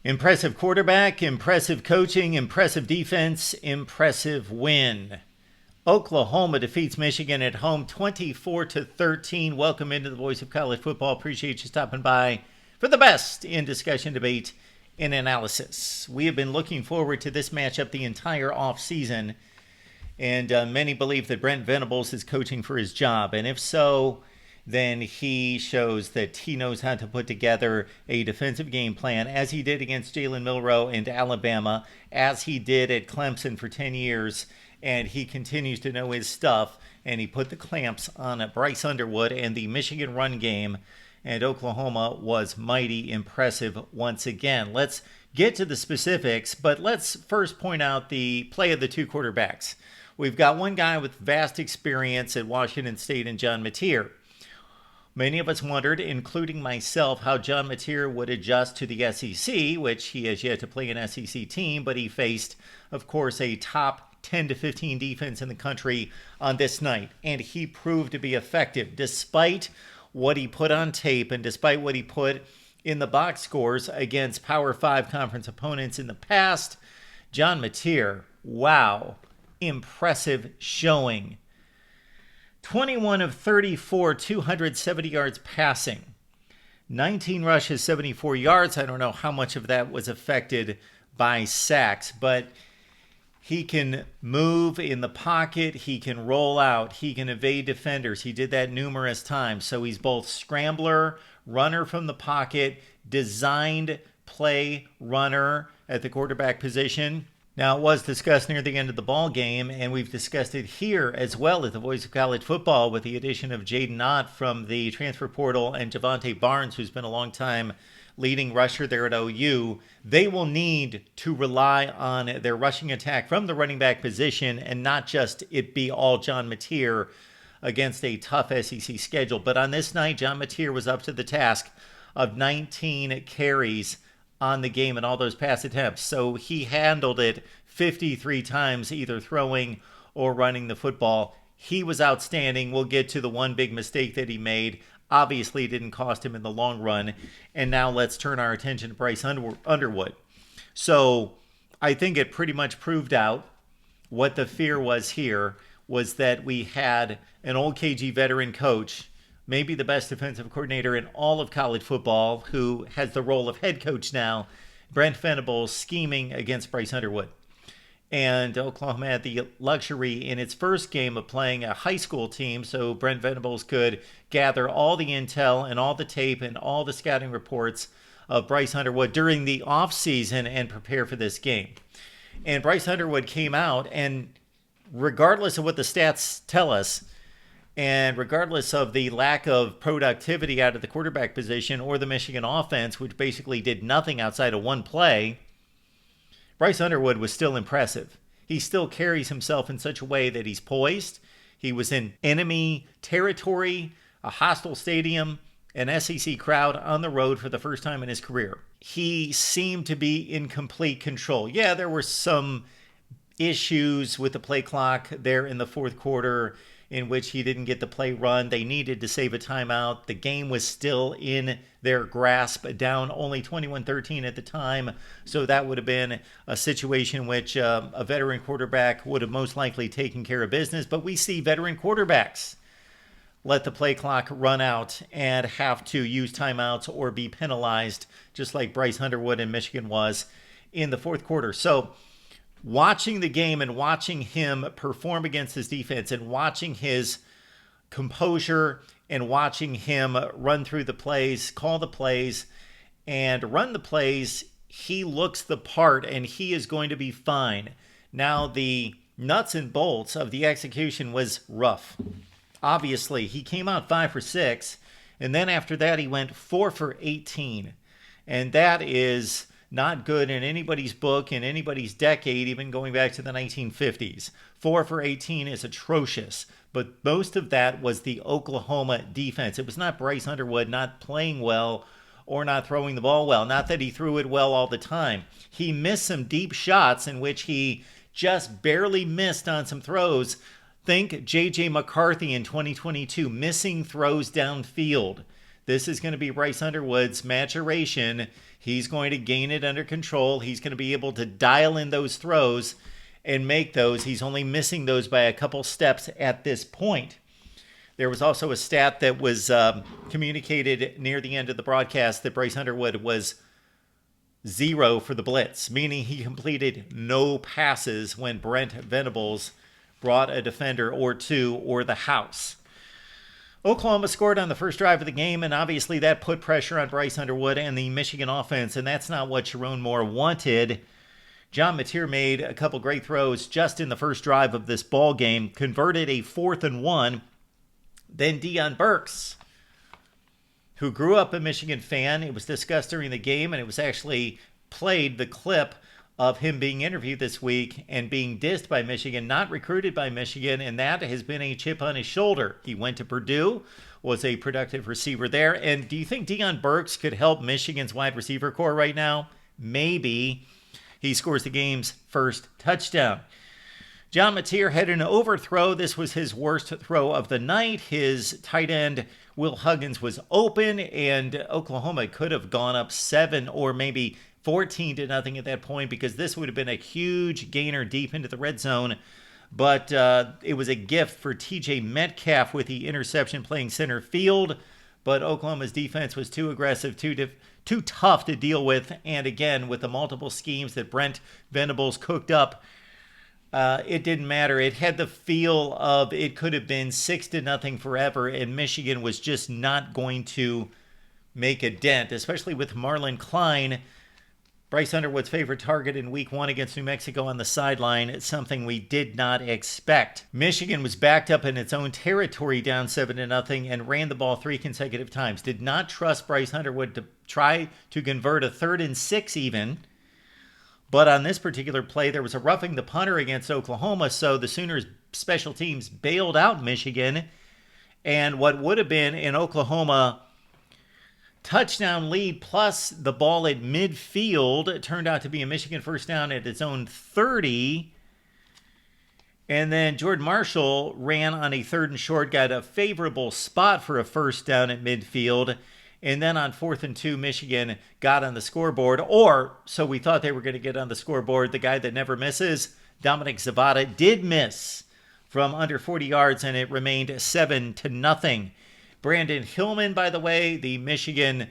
Impressive quarterback, impressive coaching, impressive defense, impressive win. Oklahoma defeats Michigan at home 24-13. Welcome into the Voice of College Football. Appreciate you stopping by for the best in discussion, debate, and analysis. We have been looking forward to this matchup the entire offseason, and many believe that Brent Venables is coaching for his job. And if so, then he shows that he knows how to put together a defensive game plan, as he did against Jalen Milroe and Alabama, as he did at Clemson for 10 years, and he continues to know his stuff, and he put the clamps on Bryce Underwood and the Michigan run game, and Oklahoma was mighty impressive once again. Let's get to the specifics, but let's first point out the play of the two quarterbacks. We've got one guy with vast experience at Washington State and John Mateer. Many of us wondered, including myself, how John Mateer would adjust to the SEC, which he has yet to play an SEC team, but he faced, of course, a top 10 to 15 defense in the country on this night, and he proved to be effective despite what he put on tape and despite what he put in the box scores against Power 5 conference opponents in the past. John Mateer, wow, impressive showing. 21 of 34, 270 yards passing. 19 rushes, 74 yards. I don't know how much of that was affected by sacks, but he can move in the pocket. He can roll out. He can evade defenders. He did that numerous times. So he's both scrambler, runner from the pocket, designed play runner at the quarterback position. Now, it was discussed near the end of the ball game, and we've discussed it here as well at the Voice of College Football with the addition of Jaden Ott from the transfer portal and Javante Barnes, who's been a long time leading rusher there at OU. They will need to rely on their rushing attack from the running back position and not just it be all John Mateer against a tough SEC schedule. But on this night, John Mateer was up to the task of 19 carries on the game and all those pass attempts. So he handled it 53 times, either throwing or running the football. He was outstanding. We'll get to the one big mistake that he made. Obviously, it didn't cost him in the long run. And now let's turn our attention to Bryce Underwood. So I think it pretty much proved out what the fear was here, was that we had an old KG veteran coach, maybe the best defensive coordinator in all of college football, who has the role of head coach now, Brent Venables, scheming against Bryce Underwood. And Oklahoma had the luxury in its first game of playing a high school team, so Brent Venables could gather all the intel and all the tape and all the scouting reports of Bryce Underwood during the offseason and prepare for this game. And Bryce Underwood came out, and regardless of what the stats tell us, and regardless of the lack of productivity out of the quarterback position or the Michigan offense, which basically did nothing outside of one play, Bryce Underwood was still impressive. He still carries himself in such a way that he's poised. He was in enemy territory, a hostile stadium, an SEC crowd on the road for the first time in his career. He seemed to be in complete control. Yeah, there were some issues with the play clock there in the fourth quarter, in which he didn't get the play run. They needed to save a timeout. The game was still in their grasp, down only 21-13 at the time. So that would have been a situation in which a veteran quarterback would have most likely taken care of business. But we see veteran quarterbacks let the play clock run out and have to use timeouts or be penalized, just like Bryce Underwood in Michigan was in the fourth quarter. So watching the game and watching him perform against his defense and watching his composure and watching him run through the plays, call the plays, and run the plays, he looks the part and he is going to be fine. Now, the nuts and bolts of the execution was rough. Obviously, he came out 5 for 6, and then after that he went 4 for 18. And that is not good in anybody's book, in anybody's decade, even going back to the 1950s. 4 for 18 is atrocious, but most of that was the Oklahoma defense. It was not Bryce Underwood not playing well or not throwing the ball well. Not that he threw it well all the time. He missed some deep shots in which he just barely missed on some throws. Think J.J. McCarthy in 2022, missing throws downfield. This is going to be Bryce Underwood's maturation. He's going to gain it under control. He's going to be able to dial in those throws and make those. He's only missing those by a couple steps at this point. There was also a stat that was communicated near the end of the broadcast that Bryce Underwood was 0 for the blitz, meaning he completed no passes when Brent Venables brought a defender or two or the house. Oklahoma scored on the first drive of the game, and obviously that put pressure on Bryce Underwood and the Michigan offense, and that's not what Sharon Moore wanted. John Mateer made a couple great throws just in the first drive of this ball game, converted a 4th and 1. Then Deion Burks, who grew up a Michigan fan, it was discussed during the game, and it was actually played, the clip of him being interviewed this week and being dissed by Michigan, not recruited by Michigan, and that has been a chip on his shoulder. He went to Purdue, was a productive receiver there. And do you think Deion Burks could help Michigan's wide receiver core right now? Maybe. He scores the game's first touchdown. John Mateer had an overthrow. This was his worst throw of the night. His tight end, Will Huggins, was open, and Oklahoma could have gone up 7 or maybe 14-0 at that point, because this would have been a huge gainer deep into the red zone. But it was a gift for TJ Metcalf with the interception playing center field. But Oklahoma's defense was too aggressive, too tough to deal with. And again, with the multiple schemes that Brent Venables cooked up, it didn't matter. It had the feel of it could have been 6-0 forever, and Michigan was just not going to make a dent, especially with Marlon Klein, Bryce Underwood's favorite target in week 1 against New Mexico, on the sideline. It's something we did not expect. Michigan was backed up in its own territory, down 7-0, and ran the ball 3 consecutive times. Did not trust Bryce Underwood to try to convert a 3rd and 6 even. But on this particular play, there was a roughing the punter against Oklahoma, so the Sooners special teams bailed out Michigan. And what would have been an Oklahoma touchdown lead plus the ball at midfield, it turned out to be a Michigan first down at its own 30. And then Jordan Marshall ran on a 3rd and short, got a favorable spot for a first down at midfield. And then on 4th and 2, Michigan got on the scoreboard, or so we thought they were going to get on the scoreboard. The guy that never misses, Dominic Zavada, did miss from under 40 yards, and it remained 7-0. Brandon Hillman, by the way, the Michigan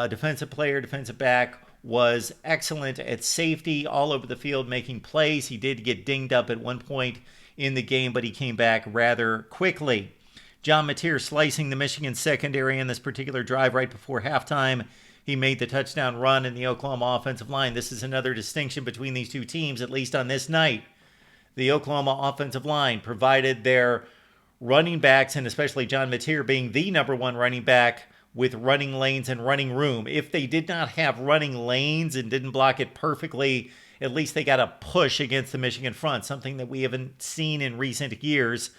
defensive back, was excellent at safety all over the field, making plays. He did get dinged up at one point in the game, but he came back rather quickly. John Mateer slicing the Michigan secondary in this particular drive right before halftime. He made the touchdown run in the Oklahoma offensive line. This is another distinction between these two teams, at least on this night. The Oklahoma offensive line provided their running backs, and especially John Mateer being the number 1 running back, with running lanes and running room. If they did not have running lanes and didn't block it perfectly, at least they got a push against the Michigan front, something that we haven't seen in recent years.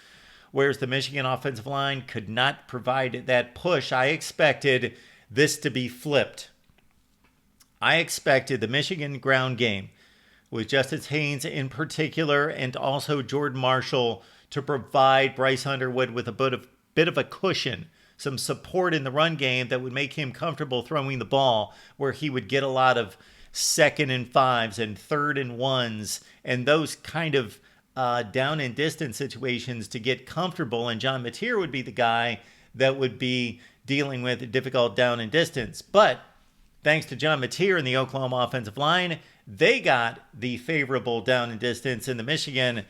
Whereas the Michigan offensive line could not provide that push. I expected this to be flipped. I expected the Michigan ground game, with Justice Haynes in particular, and also Jordan Marshall, to provide Bryce Underwood with a bit of a cushion, some support in the run game that would make him comfortable throwing the ball, where he would get a lot of 2nd and 5s and 3rd and 1s, and those kind of down and distance situations to get comfortable. And John Mateer would be the guy that would be dealing with difficult down and distance. But thanks to John Mateer and the Oklahoma offensive line, they got the favorable down and distance, and the Michigan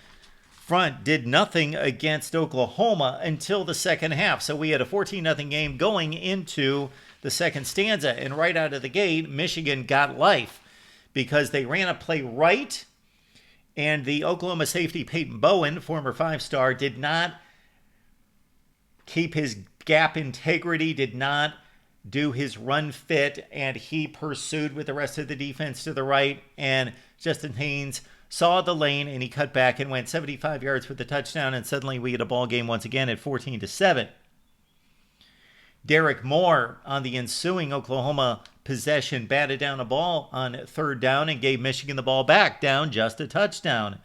front did nothing against Oklahoma until the second half. So we had a 14-0 game going into the second stanza, and right out of the gate, Michigan got life because they ran a play right. And the Oklahoma safety, Peyton Bowen, former 5-star, did not keep his gap integrity, did not do his run fit, and he pursued with the rest of the defense to the right. And Justin Haynes saw the lane, and he cut back and went 75 yards for the touchdown, and suddenly we get a ball game once again at 14-7. Derek Moore, on the ensuing Oklahoma possession, batted down a ball on 3rd down and gave Michigan the ball back, down just a touchdown.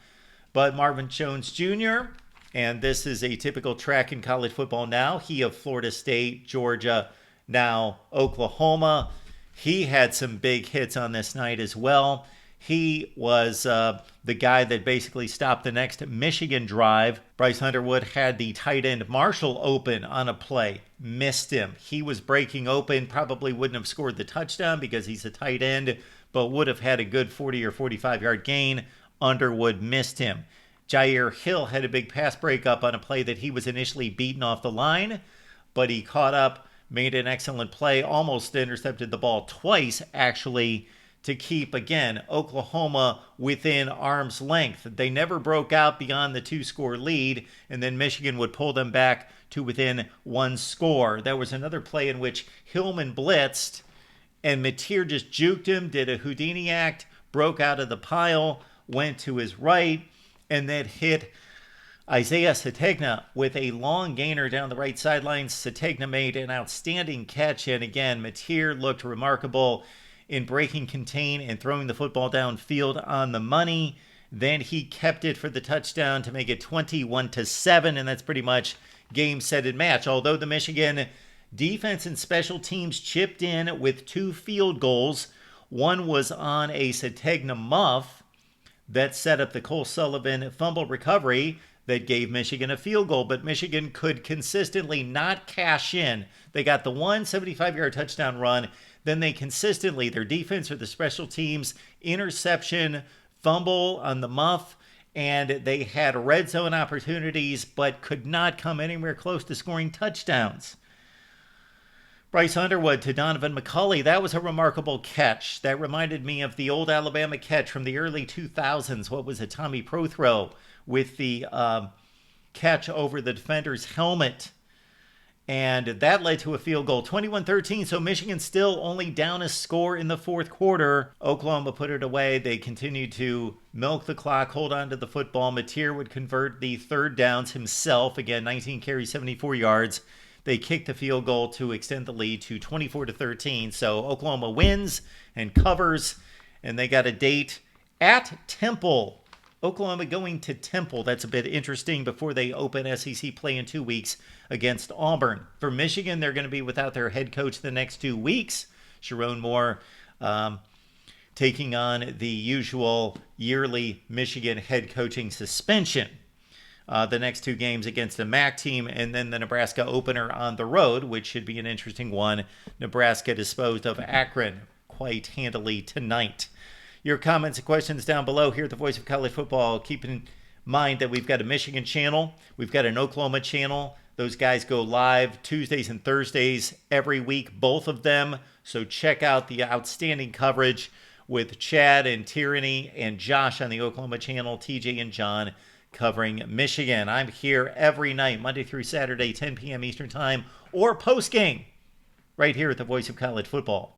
But Marvin Jones Jr., and this is a typical track in college football now, he of Florida State, Georgia, Now, Oklahoma, he had some big hits on this night as well. He was the guy that basically stopped the next Michigan drive. Bryce Underwood had the tight end Marshall open on a play, missed him. He was breaking open, probably wouldn't have scored the touchdown because he's a tight end, but would have had a good 40 or 45-yard gain. Underwood missed him. Jair Hill had a big pass breakup on a play that he was initially beaten off the line, but he caught up, made an excellent play, almost intercepted the ball twice, actually, to keep, again, Oklahoma within arm's length. They never broke out beyond the 2-score lead, and then Michigan would pull them back to within 1 score. There was another play in which Hillman blitzed, and Mateer just juked him, did a Houdini act, broke out of the pile, went to his right, and then hit Isaiah Sategna with a long gainer down the right sideline. Sategna made an outstanding catch, and again, Mateer looked remarkable in breaking contain and throwing the football downfield on the money. Then he kept it for the touchdown to make it 21-7, and that's pretty much game, set, and match. Although the Michigan defense and special teams chipped in with 2 field goals, one was on a Sategna muff that set up the Cole Sullivan fumble recovery that gave Michigan a field goal, but Michigan could consistently not cash in. They got the one 75-yard touchdown run, then they consistently, their defense or the special teams, interception, fumble on the muff, and they had red zone opportunities, but could not come anywhere close to scoring touchdowns. Bryce Underwood to Donovan McCulley, that was a remarkable catch. That reminded me of the old Alabama catch from the early 2000s. What was it, Tommy Prothrow, with the catch over the defender's helmet. And that led to a field goal, 21-13. So Michigan still only down a score in the 4th quarter. Oklahoma put it away. They continued to milk the clock, hold on to the football. Mateer would convert the 3rd downs himself. Again, 19 carries, 74 yards. They kicked the field goal to extend the lead to 24-13. So Oklahoma wins and covers, and they got a date at Temple. Oklahoma going to Temple. That's a bit interesting before they open SEC play in 2 weeks against Auburn. For Michigan, they're going to be without their head coach the next 2 weeks. Sharon Moore taking on the usual yearly Michigan head coaching suspension. The next 2 games against the MAC team, and then the Nebraska opener on the road, which should be an interesting one. Nebraska disposed of Akron quite handily tonight. Your comments and questions down below here at the Voice of College Football. Keep in mind that we've got a Michigan channel. We've got an Oklahoma channel. Those guys go live Tuesdays and Thursdays every week, both of them. So check out the outstanding coverage with Chad and Tyranny and Josh on the Oklahoma channel, TJ and John covering Michigan. I'm here every night, Monday through Saturday, 10 p.m. Eastern Time, or post-game, right here at the Voice of College Football.